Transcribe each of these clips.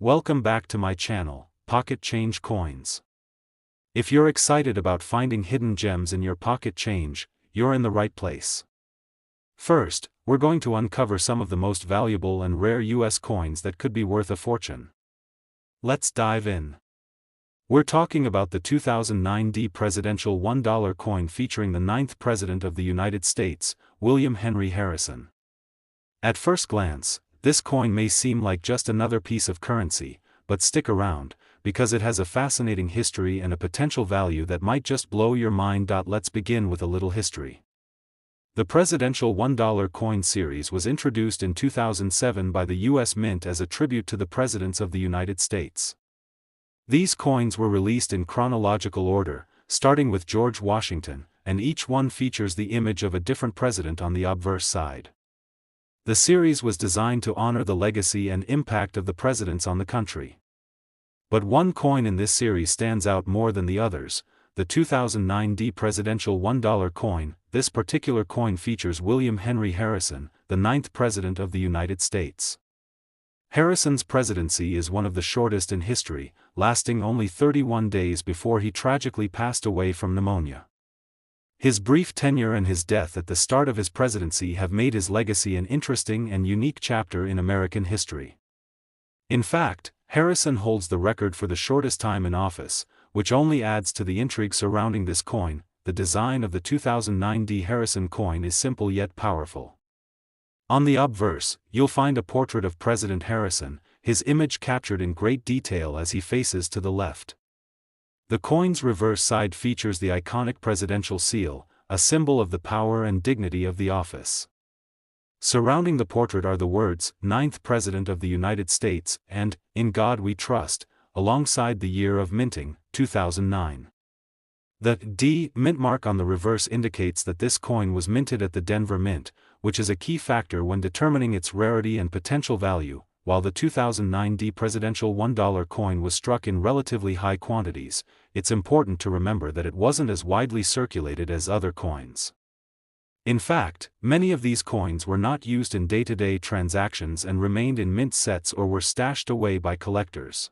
Welcome back to my channel, Pocket Change Coins. If you're excited about finding hidden gems in your pocket change, you're in the right place. First, we're going to uncover some of the most valuable and rare US coins that could be worth a fortune. Let's dive in. We're talking about the 2009 presidential $1 coin featuring the 9th President of the United States, William Henry Harrison. At first glance, this coin may seem like just another piece of currency, but stick around, because it has a fascinating history and a potential value that might just blow your mind. Let's begin with a little history. The presidential $1 coin series was introduced in 2007 by the U.S. Mint as a tribute to the presidents of the United States. These coins were released in chronological order, starting with George Washington, and each one features the image of a different president on the obverse side. The series was designed to honor the legacy and impact of the presidents on the country. But one coin in this series stands out more than the others, the 2009 presidential $1 coin. This particular coin features William Henry Harrison, the 9th President of the United States. Harrison's presidency is one of the shortest in history, lasting only 31 days before he tragically passed away from pneumonia. His brief tenure and his death at the start of his presidency have made his legacy an interesting and unique chapter in American history. In fact, Harrison holds the record for the shortest time in office, which only adds to the intrigue surrounding this coin. The design of the 2009 Harrison coin is simple yet powerful. On the obverse, you'll find a portrait of President Harrison, his image captured in great detail as he faces to the left. The coin's reverse side features the iconic presidential seal, a symbol of the power and dignity of the office. Surrounding the portrait are the words, 9th President of the United States, and, In God We Trust, alongside the year of minting, 2009. The D mint mark on the reverse indicates that this coin was minted at the Denver Mint, which is a key factor when determining its rarity and potential value. While the 2009 presidential $1 coin was struck in relatively high quantities, it's important to remember that it wasn't as widely circulated as other coins. In fact, many of these coins were not used in day-to-day transactions and remained in mint sets or were stashed away by collectors.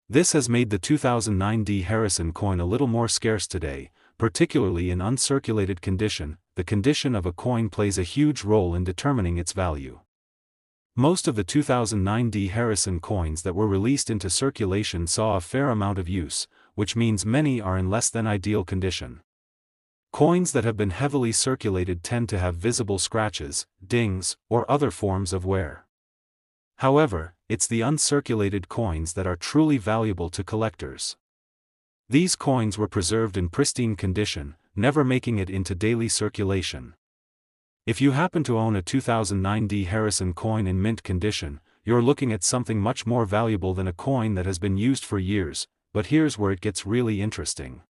This has made the 2009 Harrison coin a little more scarce today, particularly in uncirculated condition. The condition of a coin plays a huge role in determining its value. Most of the 2009 Harrison coins that were released into circulation saw a fair amount of use, which means many are in less than ideal condition. Coins that have been heavily circulated tend to have visible scratches, dings, or other forms of wear. However, it's the uncirculated coins that are truly valuable to collectors. These coins were preserved in pristine condition, never making it into daily circulation. If you happen to own a 2009 Harrison coin in mint condition, you're looking at something much more valuable than a coin that has been used for years. But here's where it gets really interesting.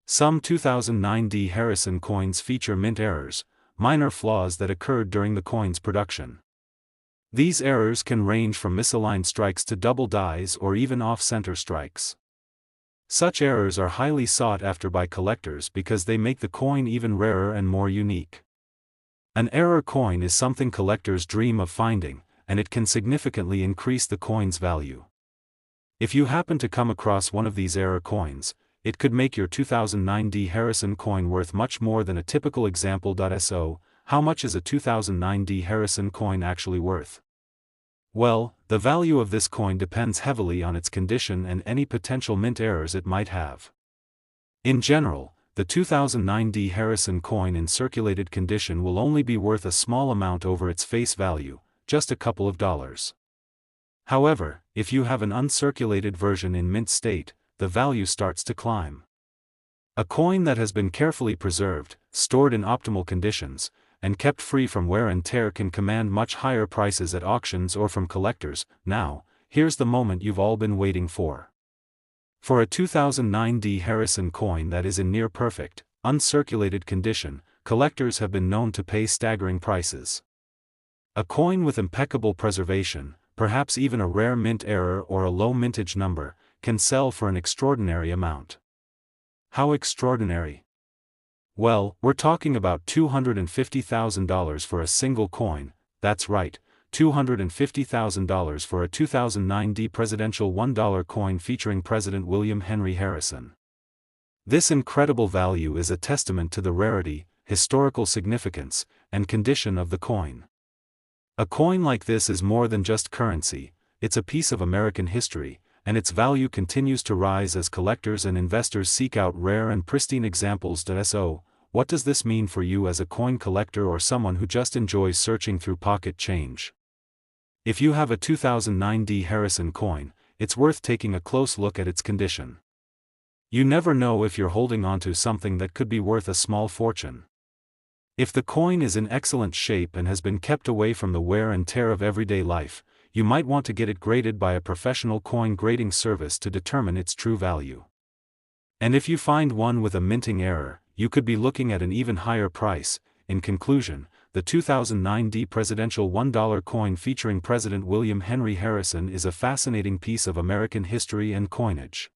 Some 2009 Harrison coins feature mint errors, minor flaws that occurred during the coin's production. These errors can range from misaligned strikes to double dies or even off-center strikes. Such errors are highly sought after by collectors because they make the coin even rarer and more unique. An error coin is something collectors dream of finding, and it can significantly increase the coin's value. If you happen to come across one of these error coins, it could make your 2009 Harrison coin worth much more than a typical example. So, how much is a 2009 Harrison coin actually worth? Well, the value of this coin depends heavily on its condition and any potential mint errors it might have. In general, the 2009 Harrison coin in circulated condition will only be worth a small amount over its face value, just a couple of dollars. However, if you have an uncirculated version in mint state, the value starts to climb. A coin that has been carefully preserved, stored in optimal conditions, and kept free from wear and tear can command much higher prices at auctions or from collectors. Now, here's the moment you've all been waiting for. For a 2009 Harrison coin that is in near-perfect, uncirculated condition, collectors have been known to pay staggering prices. A coin with impeccable preservation, perhaps even a rare mint error or a low mintage number, can sell for an extraordinary amount. How extraordinary? Well, we're talking about $250,000 for a single coin. That's right, $250,000 for a 2009 presidential $1 coin featuring President William Henry Harrison. This incredible value is a testament to the rarity, historical significance, and condition of the coin. A coin like this is more than just currency, it's a piece of American history, and its value continues to rise as collectors and investors seek out rare and pristine examples. So, what does this mean for you as a coin collector or someone who just enjoys searching through pocket change? If you have a 2009 Harrison coin, it's worth taking a close look at its condition. You never know if you're holding onto something that could be worth a small fortune. If the coin is in excellent shape and has been kept away from the wear and tear of everyday life, you might want to get it graded by a professional coin grading service to determine its true value. And if you find one with a minting error, you could be looking at an even higher price. In conclusion, the 2009 presidential $1 coin featuring President William Henry Harrison is a fascinating piece of American history and coinage.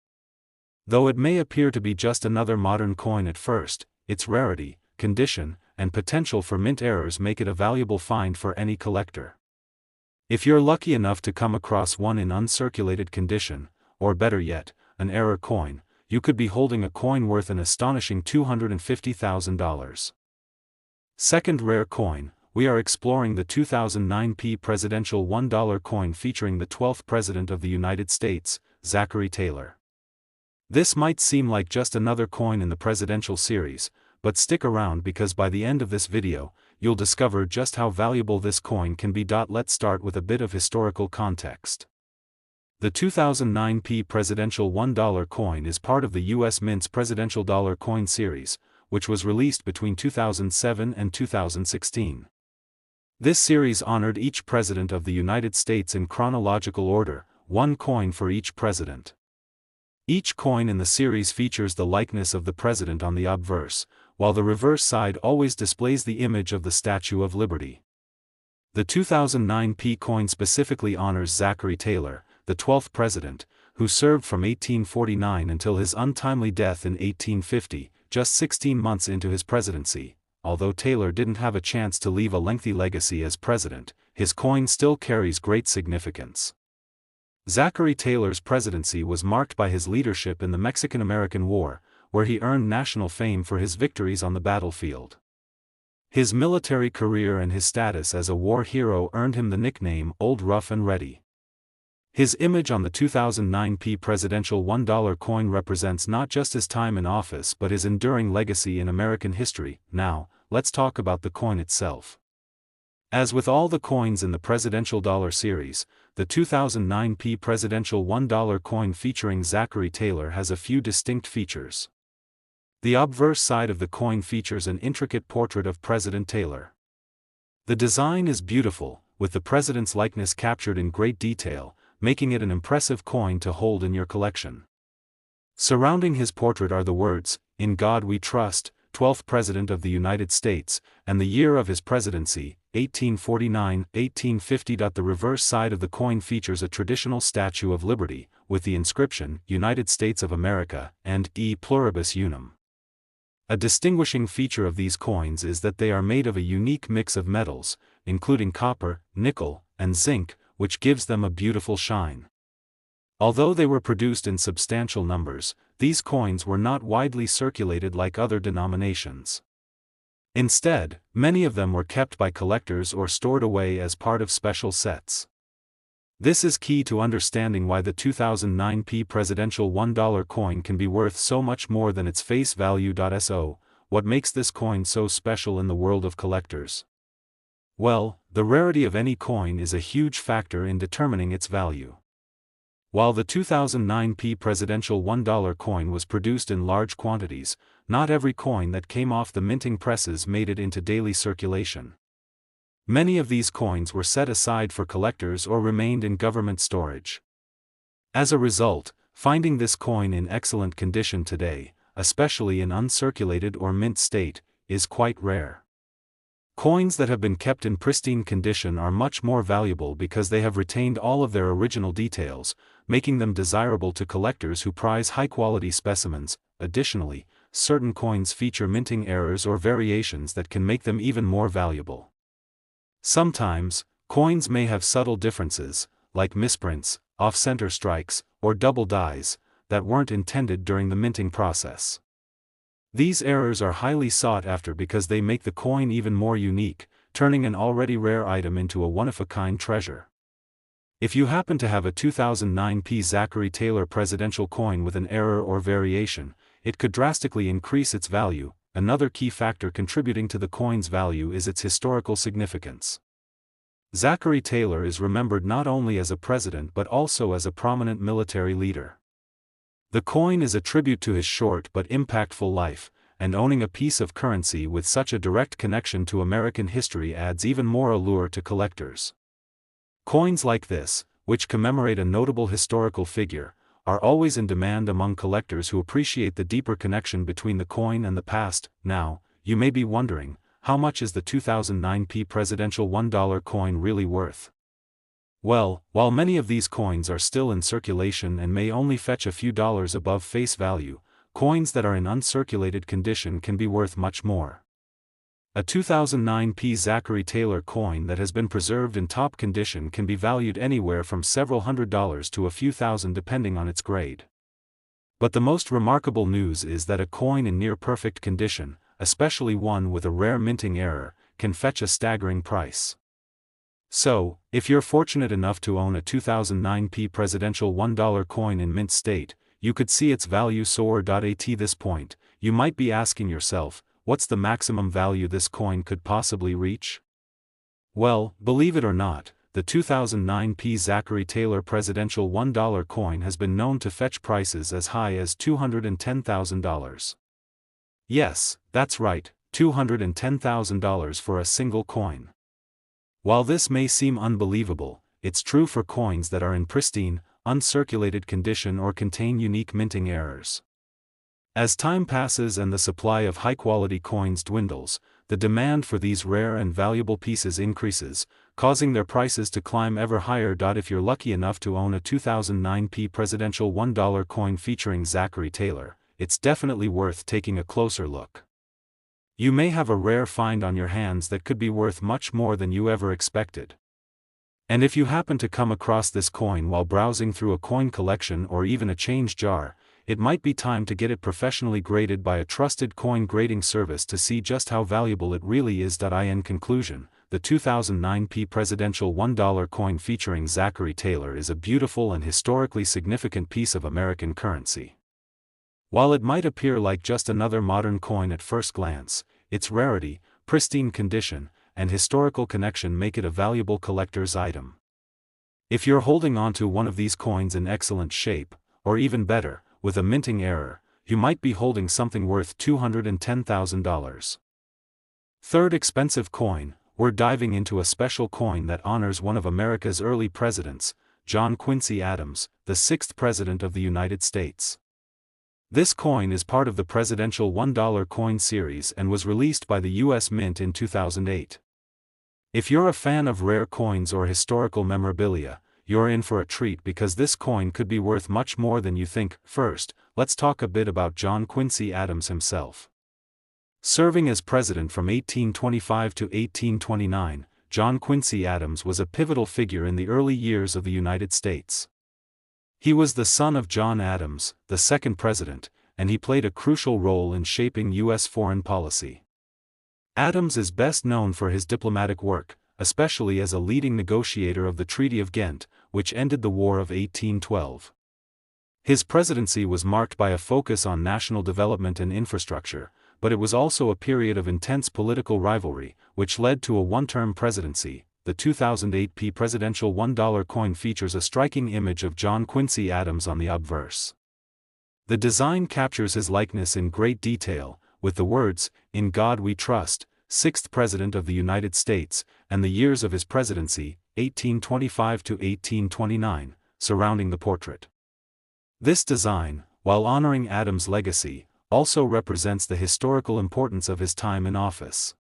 Though it may appear to be just another modern coin at first, its rarity, condition, and potential for mint errors make it a valuable find for any collector. If you're lucky enough to come across one in uncirculated condition, or better yet, an error coin, you could be holding a coin worth an astonishing $250,000. Second rare coin, we are exploring the 2009 presidential $1 coin featuring the 12th President of the United States, Zachary Taylor. This might seem like just another coin in the presidential series, but stick around because by the end of this video, you'll discover just how valuable this coin can be. Let's start with a bit of historical context. The 2009 presidential $1 coin is part of the U.S. Mint's presidential dollar coin series, which was released between 2007 and 2016. This series honored each president of the United States in chronological order, one coin for each president. Each coin in the series features the likeness of the president on the obverse, while the reverse side always displays the image of the Statue of Liberty. The 2009 coin specifically honors Zachary Taylor, the 12th president, who served from 1849 until his untimely death in 1850, just 16 months into his presidency. Although Taylor didn't have a chance to leave a lengthy legacy as president, his coin still carries great significance. Zachary Taylor's presidency was marked by his leadership in the Mexican-American War, where he earned national fame for his victories on the battlefield. His military career and his status as a war hero earned him the nickname Old Rough and Ready. His image on the 2009 presidential $1 coin represents not just his time in office but his enduring legacy in American history. Now, let's talk about the coin itself. As with all the coins in the presidential dollar series, the 2009 presidential $1 coin featuring Zachary Taylor has a few distinct features. The obverse side of the coin features an intricate portrait of President Taylor. The design is beautiful, with the president's likeness captured in great detail, making it an impressive coin to hold in your collection. Surrounding his portrait are the words, "In God We Trust, 12th President of the United States," and the year of his presidency, 1849-1850. The reverse side of the coin features a traditional Statue of Liberty, with the inscription, "United States of America," and "E Pluribus Unum." A distinguishing feature of these coins is that they are made of a unique mix of metals, including copper, nickel, and zinc, which gives them a beautiful shine. Although they were produced in substantial numbers, these coins were not widely circulated like other denominations. Instead, many of them were kept by collectors or stored away as part of special sets. This is key to understanding why the 2009 presidential $1 coin can be worth so much more than its face value. So, what makes this coin so special in the world of collectors? Well, the rarity of any coin is a huge factor in determining its value. While the 2009 presidential $1 coin was produced in large quantities, not every coin that came off the minting presses made it into daily circulation. Many of these coins were set aside for collectors or remained in government storage. As a result, finding this coin in excellent condition today, especially in uncirculated or mint state, is quite rare. Coins that have been kept in pristine condition are much more valuable because they have retained all of their original details, making them desirable to collectors who prize high-quality specimens. Additionally, certain coins feature minting errors or variations that can make them even more valuable. Sometimes, Coins may have subtle differences, like misprints, off-center strikes, or double dies, that weren't intended during the minting process. These errors are highly sought after because they make the coin even more unique, turning an already rare item into a one-of-a-kind treasure. If you happen to have a 2009 Zachary Taylor presidential coin with an error or variation, it could drastically increase its value. Another key factor contributing to the coin's value is its historical significance. Zachary Taylor is remembered not only as a president but also as a prominent military leader. The coin is a tribute to his short but impactful life, and owning a piece of currency with such a direct connection to American history adds even more allure to collectors. Coins like this, which commemorate a notable historical figure, are always in demand among collectors who appreciate the deeper connection between the coin and the past. Now, you may be wondering, how much is the 2009 presidential $1 coin really worth? Well, while many of these coins are still in circulation and may only fetch a few dollars above face value, coins that are in uncirculated condition can be worth much more. A 2009 Zachary Taylor coin that has been preserved in top condition can be valued anywhere from several $100s to a few thousand depending on its grade. But the most remarkable news is that a coin in near-perfect condition, especially one with a rare minting error, can fetch a staggering price. So, if you're fortunate enough to own a 2009 presidential $1 coin in mint state, you could see its value soar. At this point, you might be asking yourself, what's the maximum value this coin could possibly reach? Well, believe it or not, the 2009 Zachary Taylor presidential $1 coin has been known to fetch prices as high as $210,000. Yes, that's right, $210,000 for a single coin. While this may seem unbelievable, it's true for coins that are in pristine, uncirculated condition or contain unique minting errors. As time passes and the supply of high-quality coins dwindles, the demand for these rare and valuable pieces increases, causing their prices to climb ever higher. If you're lucky enough to own a 2009 presidential $1 coin featuring Zachary Taylor, it's definitely worth taking a closer look. You may have a rare find on your hands that could be worth much more than you ever expected. And if you happen to come across this coin while browsing through a coin collection or even a change jar, it might be time to get it professionally graded by a trusted coin grading service to see just how valuable it really is. In conclusion, the 2009 presidential $1 coin featuring Zachary Taylor is a beautiful and historically significant piece of American currency. While it might appear like just another modern coin at first glance, its rarity, pristine condition, and historical connection make it a valuable collector's item. If you're holding onto one of these coins in excellent shape, or even better, with a minting error, you might be holding something worth $210,000. Third expensive coin, we're diving into a special coin that honors one of America's early presidents, John Quincy Adams, the 6th President of the United States. This coin is part of the presidential $1 coin series and was released by the U.S. Mint in 2008. If you're a fan of rare coins or historical memorabilia, you're in for a treat because this coin could be worth much more than you think. First, let's talk a bit about John Quincy Adams himself. Serving as president from 1825 to 1829, John Quincy Adams was a pivotal figure in the early years of the United States. He was the son of John Adams, the second president, and he played a crucial role in shaping U.S. foreign policy. Adams is best known for his diplomatic work, especially as a leading negotiator of the Treaty of Ghent, which ended the War of 1812. His presidency was marked by a focus on national development and infrastructure, but it was also a period of intense political rivalry, which led to a one-term presidency. The 2008 presidential $1 coin features a striking image of John Quincy Adams on the obverse. The design captures his likeness in great detail, with the words, "In God We Trust, 6th President of the United States," and the years of his presidency, 1825 to 1829, surrounding the portrait. This design, while honoring Adams' legacy, also represents the historical importance of his time in office.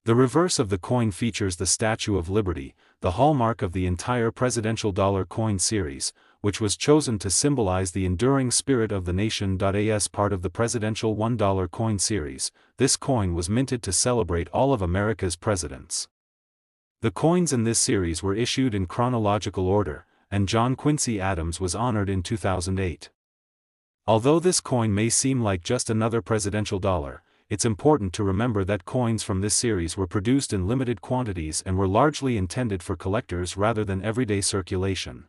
The reverse of the coin features the Statue of Liberty, the hallmark of the entire presidential dollar coin series, which was chosen to symbolize the enduring spirit of the nation. As part of the presidential $1 coin series, this coin was minted to celebrate all of America's presidents. The coins in this series were issued in chronological order, and John Quincy Adams was honored in 2008. Although this coin may seem like just another presidential dollar, it's important to remember that coins from this series were produced in limited quantities and were largely intended for collectors rather than everyday circulation.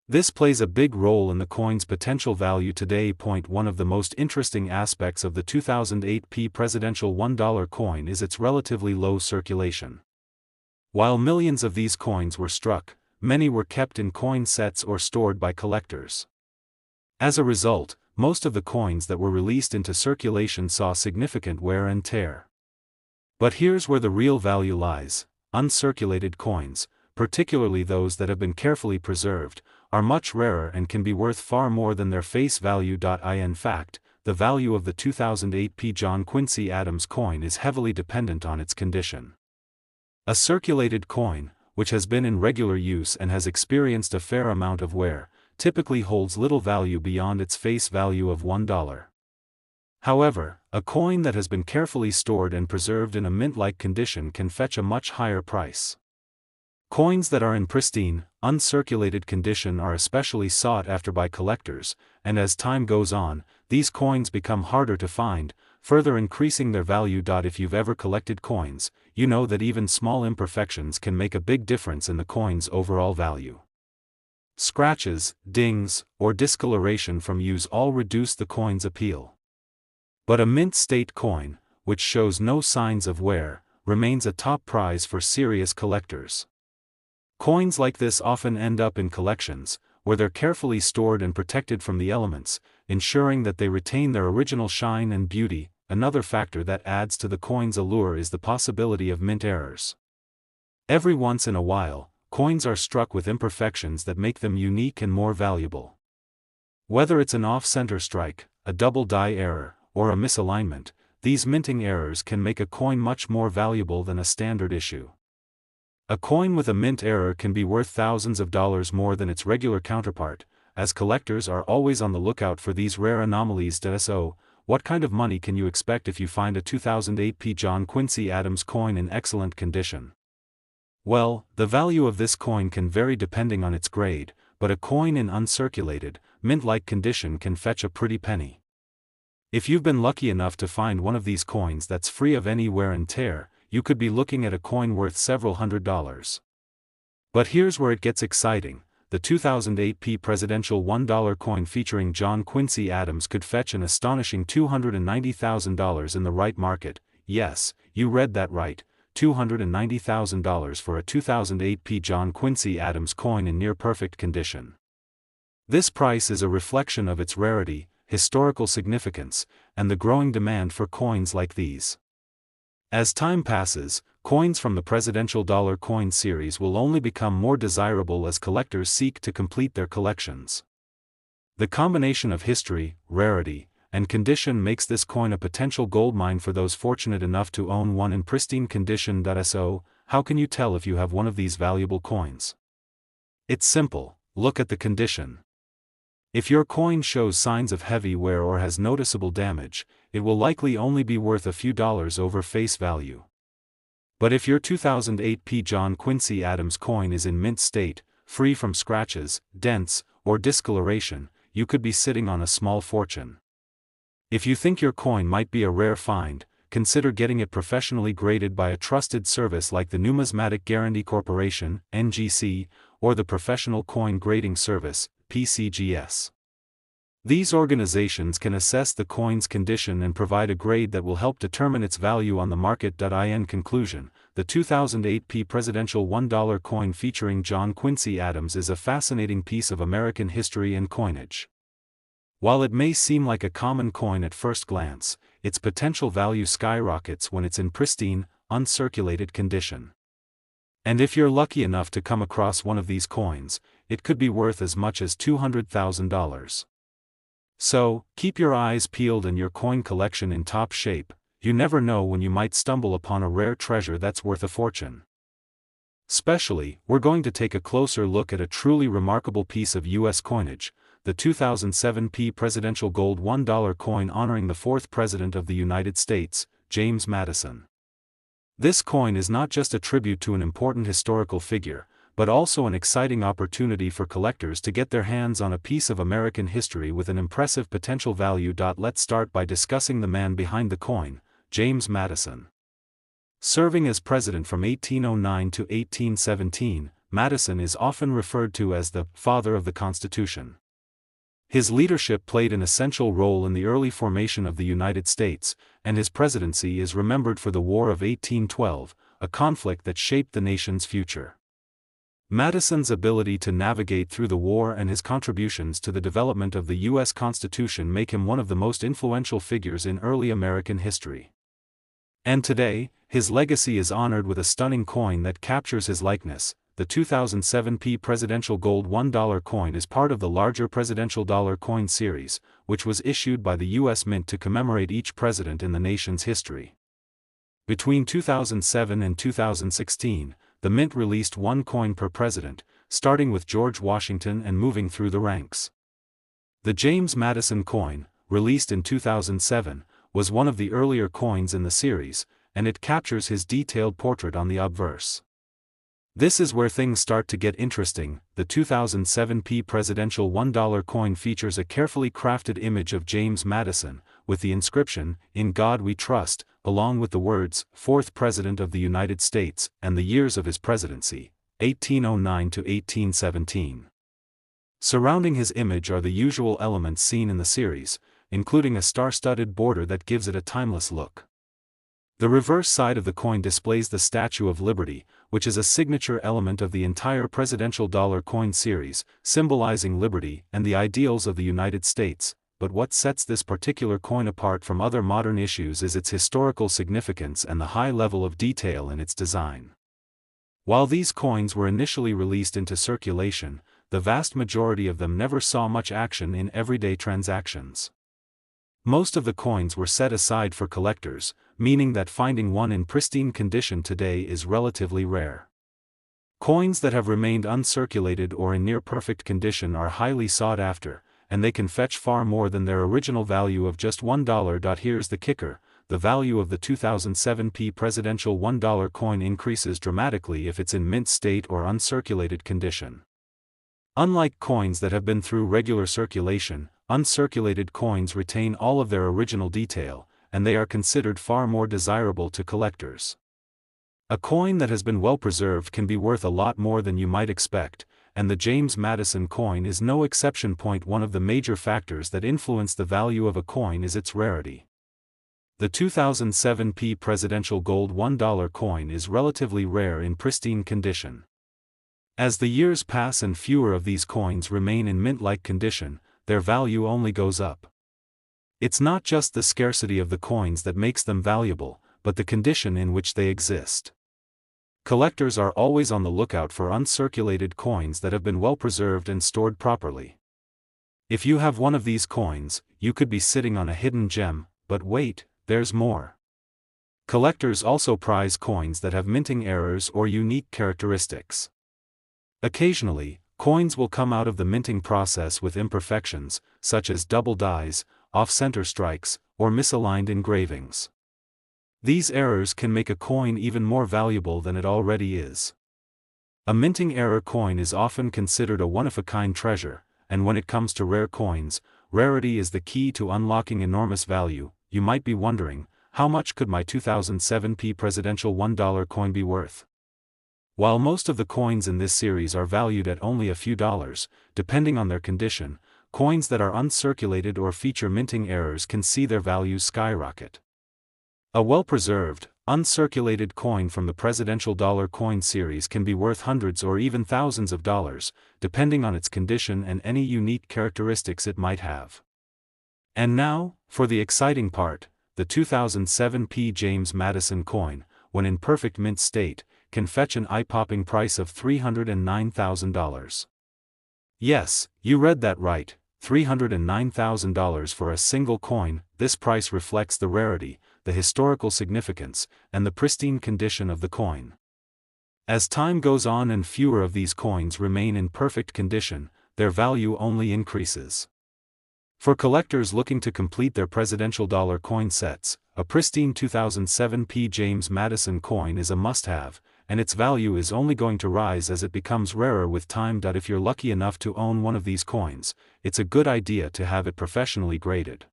This plays a big role in the coin's potential value today. One of the most interesting aspects of the 2008 presidential $1 coin is its relatively low circulation. While millions of these coins were struck, many were kept in coin sets or stored by collectors. As a result, most of the coins that were released into circulation saw significant wear and tear. But here's where the real value lies: uncirculated coins, particularly those that have been carefully preserved, are much rarer and can be worth far more than their face value. In fact, the value of the 2008 John Quincy Adams coin is heavily dependent on its condition. A circulated coin, which has been in regular use and has experienced a fair amount of wear, typically holds little value beyond its face value of $1. However, a coin that has been carefully stored and preserved in a mint-like condition can fetch a much higher price. Coins that are in pristine, uncirculated condition are especially sought after by collectors, and as time goes on, these coins become harder to find, further increasing their value. If you've ever collected coins, you know that even small imperfections can make a big difference in the coin's overall value. Scratches, dings, or discoloration from use all reduce the coin's appeal. But a mint-state coin, which shows no signs of wear, remains a top prize for serious collectors. Coins like this often end up in collections, where they're carefully stored and protected from the elements, ensuring that they retain their original shine and beauty. Another factor that adds to the coin's allure is the possibility of mint errors. Every once in a while, coins are struck with imperfections that make them unique and more valuable. Whether it's an off-center strike, a double die error, or a misalignment, these minting errors can make a coin much more valuable than a standard issue. A coin with a mint error can be worth thousands of dollars more than its regular counterpart, as collectors are always on the lookout for these rare anomalies. So, what kind of money can you expect if you find a 2008 John Quincy Adams coin in excellent condition? Well, the value of this coin can vary depending on its grade, but a coin in uncirculated, mint-like condition can fetch a pretty penny. If you've been lucky enough to find one of these coins that's free of any wear and tear, you could be looking at a coin worth several $100s. But here's where it gets exciting: the 2008 presidential $1 coin featuring John Quincy Adams could fetch an astonishing $290,000 in the right market. Yes, you read that right, $290,000 for a 2008 John Quincy Adams coin in near-perfect condition. This price is a reflection of its rarity, historical significance, and the growing demand for coins like these. As time passes, coins from the presidential dollar coin series will only become more desirable as collectors seek to complete their collections. The combination of history, rarity, and condition makes this coin a potential goldmine for those fortunate enough to own one in pristine condition. So, how can you tell if you have one of these valuable coins? It's simple: look at the condition. If your coin shows signs of heavy wear or has noticeable damage, it will likely only be worth a few dollars over face value. But if your 2008 John Quincy Adams coin is in mint state, free from scratches, dents, or discoloration, you could be sitting on a small fortune. If you think your coin might be a rare find, consider getting it professionally graded by a trusted service like the Numismatic Guarantee Corporation, NGC, or the Professional Coin Grading Service, PCGS. These organizations can assess the coin's condition and provide a grade that will help determine its value on the market. In conclusion, the 2008 presidential $1 coin featuring John Quincy Adams is a fascinating piece of American history and coinage. While it may seem like a common coin at first glance, its potential value skyrockets when it's in pristine, uncirculated condition. And if you're lucky enough to come across one of these coins, it could be worth as much as $200,000. So, keep your eyes peeled and your coin collection in top shape. You never know when you might stumble upon a rare treasure that's worth a fortune. Especially, we're going to take a closer look at a truly remarkable piece of U.S. coinage, the 2007 presidential gold $1 coin honoring the fourth President of the United States, James Madison. This coin is not just a tribute to an important historical figure, but also an exciting opportunity for collectors to get their hands on a piece of American history with an impressive potential value. Let's start by discussing the man behind the coin, James Madison. Serving as president from 1809 to 1817, Madison is often referred to as the "father of the Constitution." His leadership played an essential role in the early formation of the United States, and his presidency is remembered for the War of 1812, a conflict that shaped the nation's future. Madison's ability to navigate through the war and his contributions to the development of the U.S. Constitution make him one of the most influential figures in early American history. And today, his legacy is honored with a stunning coin that captures his likeness. The 2007 Presidential Gold $1 coin is part of the larger Presidential Dollar Coin series, which was issued by the U.S. Mint to commemorate each president in the nation's history. Between 2007 and 2016, the Mint released one coin per president, starting with George Washington and moving through the ranks. The James Madison coin, released in 2007, was one of the earlier coins in the series, and it captures his detailed portrait on the obverse. This is where things start to get interesting. The 2007 Presidential $1 coin features a carefully crafted image of James Madison, with the inscription, "In God We Trust," along with the words, "Fourth President of the United States," and the years of his presidency, 1809 to 1817. Surrounding his image are the usual elements seen in the series, including a star-studded border that gives it a timeless look. The reverse side of the coin displays the Statue of Liberty, which is a signature element of the entire Presidential Dollar Coin series, symbolizing liberty and the ideals of the United States. But what sets this particular coin apart from other modern issues is its historical significance and the high level of detail in its design. While these coins were initially released into circulation, the vast majority of them never saw much action in everyday transactions. Most of the coins were set aside for collectors, meaning that finding one in pristine condition today is relatively rare. Coins that have remained uncirculated or in near-perfect condition are highly sought after, and they can fetch far more than their original value of just $1. Here's the kicker: the value of the 2007 Presidential $1 coin increases dramatically if it's in mint state or uncirculated condition. Unlike coins that have been through regular circulation, uncirculated coins retain all of their original detail, and they are considered far more desirable to collectors. A coin that has been well preserved can be worth a lot more than you might expect, and the James Madison coin is no exception. One of the major factors that influence the value of a coin is its rarity. The 2007 Presidential Gold $1 coin is relatively rare in pristine condition. As the years pass and fewer of these coins remain in mint-like condition, their value only goes up. It's not just the scarcity of the coins that makes them valuable, but the condition in which they exist. Collectors are always on the lookout for uncirculated coins that have been well preserved and stored properly. If you have one of these coins, you could be sitting on a hidden gem, but wait, there's more. Collectors also prize coins that have minting errors or unique characteristics. Occasionally, coins will come out of the minting process with imperfections, such as double dies, off-center strikes, or misaligned engravings. These errors can make a coin even more valuable than it already is. A minting error coin is often considered a one-of-a-kind treasure, and when it comes to rare coins, rarity is the key to unlocking enormous value. You might be wondering, how much could my 2007 Presidential $1 coin be worth? While most of the coins in this series are valued at only a few dollars, depending on their condition, coins that are uncirculated or feature minting errors can see their values skyrocket. A well-preserved, uncirculated coin from the Presidential Dollar Coin series can be worth hundreds or even thousands of dollars, depending on its condition and any unique characteristics it might have. And now, for the exciting part, the 2007 James Madison coin, when in perfect mint state, can fetch an eye-popping price of $309,000. Yes, you read that right, $309,000 for a single coin. This price reflects the rarity, the historical significance, and the pristine condition of the coin. As time goes on and fewer of these coins remain in perfect condition, their value only increases. For collectors looking to complete their presidential dollar coin sets, a pristine 2007p James Madison coin is a must-have, and its value is only going to rise as it becomes rarer with time. If you're lucky enough to own one of these coins, it's a good idea to have it professionally graded.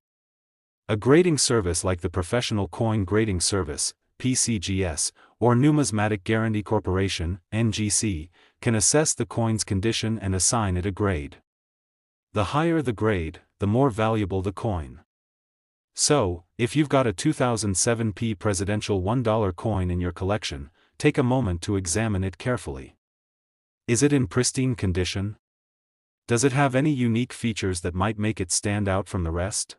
A grading service like the Professional Coin Grading Service, PCGS, or Numismatic Guarantee Corporation, NGC, can assess the coin's condition and assign it a grade. The higher the grade, the more valuable the coin. So, if you've got a 2007p presidential $1 coin in your collection, take a moment to examine it carefully. Is it in pristine condition? Does it have any unique features that might make it stand out from the rest?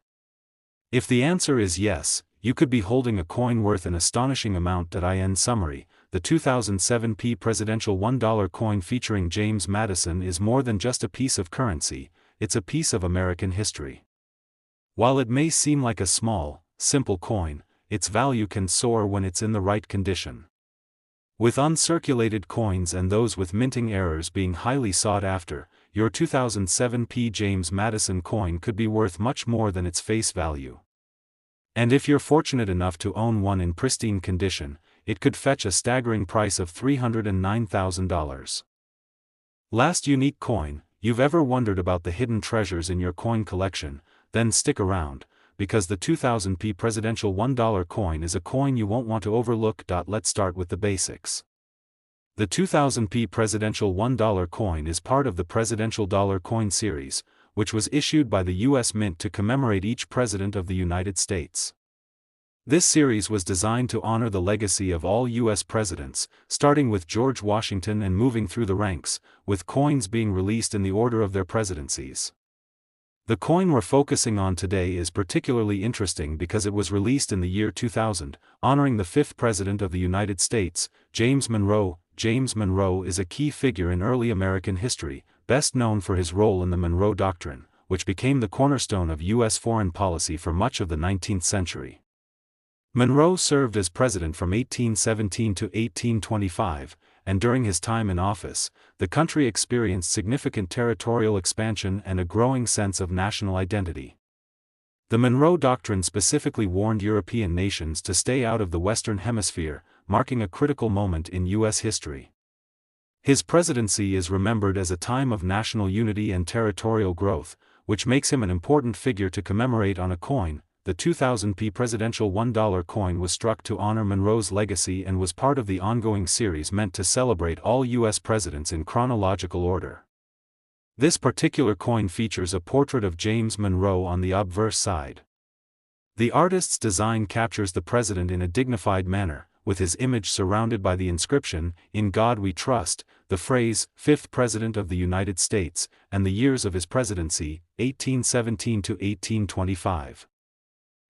If the answer is yes, you could be holding a coin worth an astonishing amount. In summary, the 2007p presidential $1 coin featuring James Madison is more than just a piece of currency, it's a piece of American history. While it may seem like a small, simple coin, its value can soar when it's in the right condition. With uncirculated coins and those with minting errors being highly sought after, your 2007p James Madison coin could be worth much more than its face value. And if you're fortunate enough to own one in pristine condition, it could fetch a staggering price of $309,000. Last unique coin. You've ever wondered about the hidden treasures in your coin collection? Then stick around, because the 2000p presidential $1 coin is a coin you won't want to overlook. Let's start with the basics. The 2000p presidential $1 coin is part of the Presidential Dollar Coin series, which was issued by the U.S. Mint to commemorate each president of the United States. This series was designed to honor the legacy of all U.S. presidents, starting with George Washington and moving through the ranks, with coins being released in the order of their presidencies. The coin we're focusing on today is particularly interesting because it was released in the year 2000, honoring the fifth President of the United States, James Monroe. James Monroe is a key figure in early American history, best known for his role in the Monroe Doctrine, which became the cornerstone of U.S. foreign policy for much of the 19th century. Monroe served as president from 1817 to 1825, and during his time in office, the country experienced significant territorial expansion and a growing sense of national identity. The Monroe Doctrine specifically warned European nations to stay out of the Western Hemisphere, marking a critical moment in U.S. history. His presidency is remembered as a time of national unity and territorial growth, which makes him an important figure to commemorate on a coin. The 2000p presidential $1 coin was struck to honor Monroe's legacy and was part of the ongoing series meant to celebrate all U.S. presidents in chronological order. This particular coin features a portrait of James Monroe on the obverse side. The artist's design captures the president in a dignified manner, with his image surrounded by the inscription, "In God We Trust," the phrase, "Fifth President of the United States," and the years of his presidency, 1817 to 1825.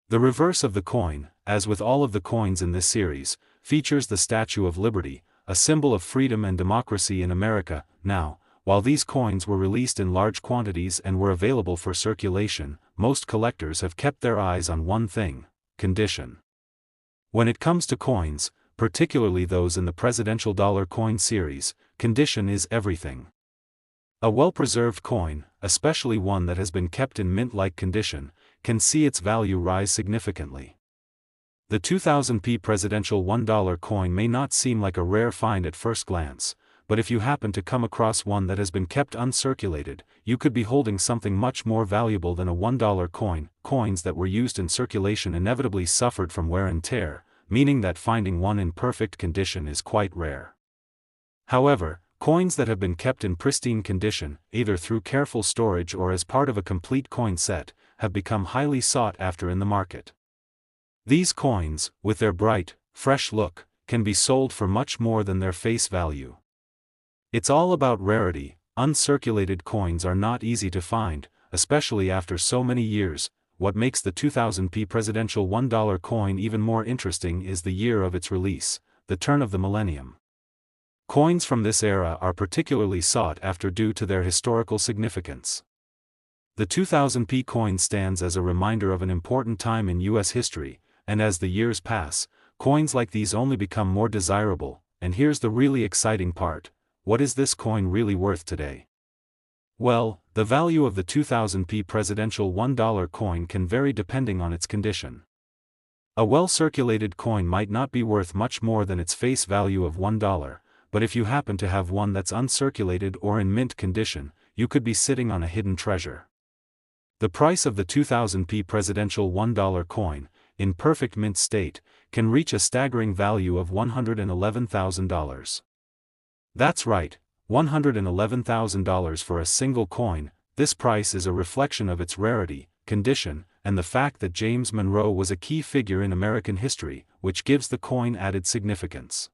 The reverse of the coin, as with all of the coins in this series, features the Statue of Liberty, a symbol of freedom and democracy in America. Now, while these coins were released in large quantities and were available for circulation, most collectors have kept their eyes on one thing: condition. When it comes to coins, particularly those in the Presidential Dollar Coin series, condition is everything. A well-preserved coin, especially one that has been kept in mint-like condition, can see its value rise significantly. The 2000p presidential $1 coin may not seem like a rare find at first glance, but if you happen to come across one that has been kept uncirculated, you could be holding something much more valuable than a $1 coin. Coins that were used in circulation inevitably suffered from wear and tear, meaning that finding one in perfect condition is quite rare. However, coins that have been kept in pristine condition, either through careful storage or as part of a complete coin set, have become highly sought after in the market. These coins, with their bright, fresh look, can be sold for much more than their face value. It's all about rarity. Uncirculated coins are not easy to find, especially after so many years. What makes the 2000p presidential $1 coin even more interesting is the year of its release, the turn of the millennium. Coins from this era are particularly sought after due to their historical significance. The 2000p coin stands as a reminder of an important time in U.S. history, and as the years pass, coins like these only become more desirable. And here's the really exciting part: what is this coin really worth today? Well, the value of the 2000p presidential $1 coin can vary depending on its condition. A well-circulated coin might not be worth much more than its face value of $1, but if you happen to have one that's uncirculated or in mint condition, you could be sitting on a hidden treasure. The price of the 2000p presidential $1 coin, in perfect mint state, can reach a staggering value of $111,000. That's right, $111,000 for a single coin. This price is a reflection of its rarity, condition, and the fact that James Monroe was a key figure in American history, which gives the coin added significance.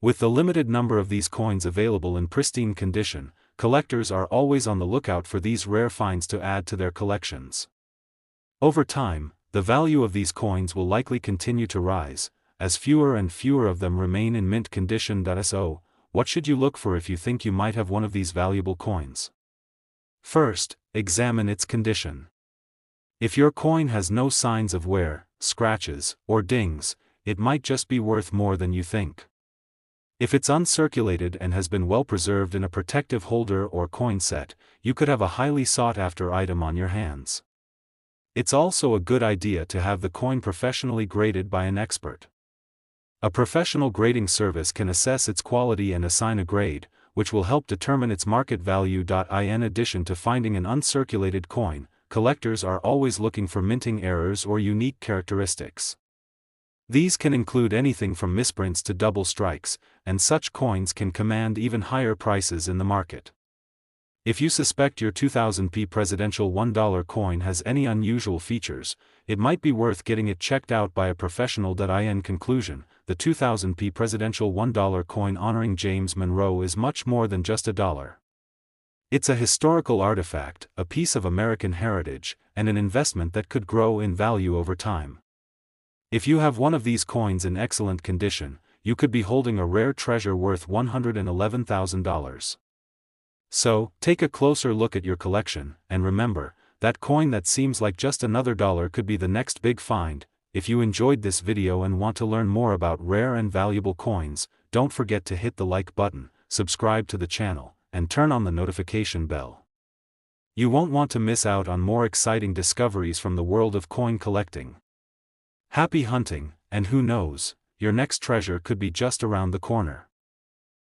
With the limited number of these coins available in pristine condition, collectors are always on the lookout for these rare finds to add to their collections. Over time, the value of these coins will likely continue to rise, as fewer and fewer of them remain in mint condition. So, what should you look for if you think you might have one of these valuable coins? First, examine its condition. If your coin has no signs of wear, scratches, or dings, it might just be worth more than you think. If it's uncirculated and has been well preserved in a protective holder or coin set, you could have a highly sought-after item on your hands. It's also a good idea to have the coin professionally graded by an expert. A professional grading service can assess its quality and assign a grade, which will help determine its market value. In addition to finding an uncirculated coin, collectors are always looking for minting errors or unique characteristics. These can include anything from misprints to double strikes, and such coins can command even higher prices in the market. If you suspect your 2000p presidential $1 coin has any unusual features, it might be worth getting it checked out by a professional. In conclusion, the 2000p presidential $1 coin honoring James Monroe is much more than just a dollar. It's a historical artifact, a piece of American heritage, and an investment that could grow in value over time. If you have one of these coins in excellent condition, you could be holding a rare treasure worth $111,000. So, take a closer look at your collection, and remember, that coin that seems like just another dollar could be the next big find. If you enjoyed this video and want to learn more about rare and valuable coins, don't forget to hit the like button, subscribe to the channel, and turn on the notification bell. You won't want to miss out on more exciting discoveries from the world of coin collecting. Happy hunting, and who knows, your next treasure could be just around the corner.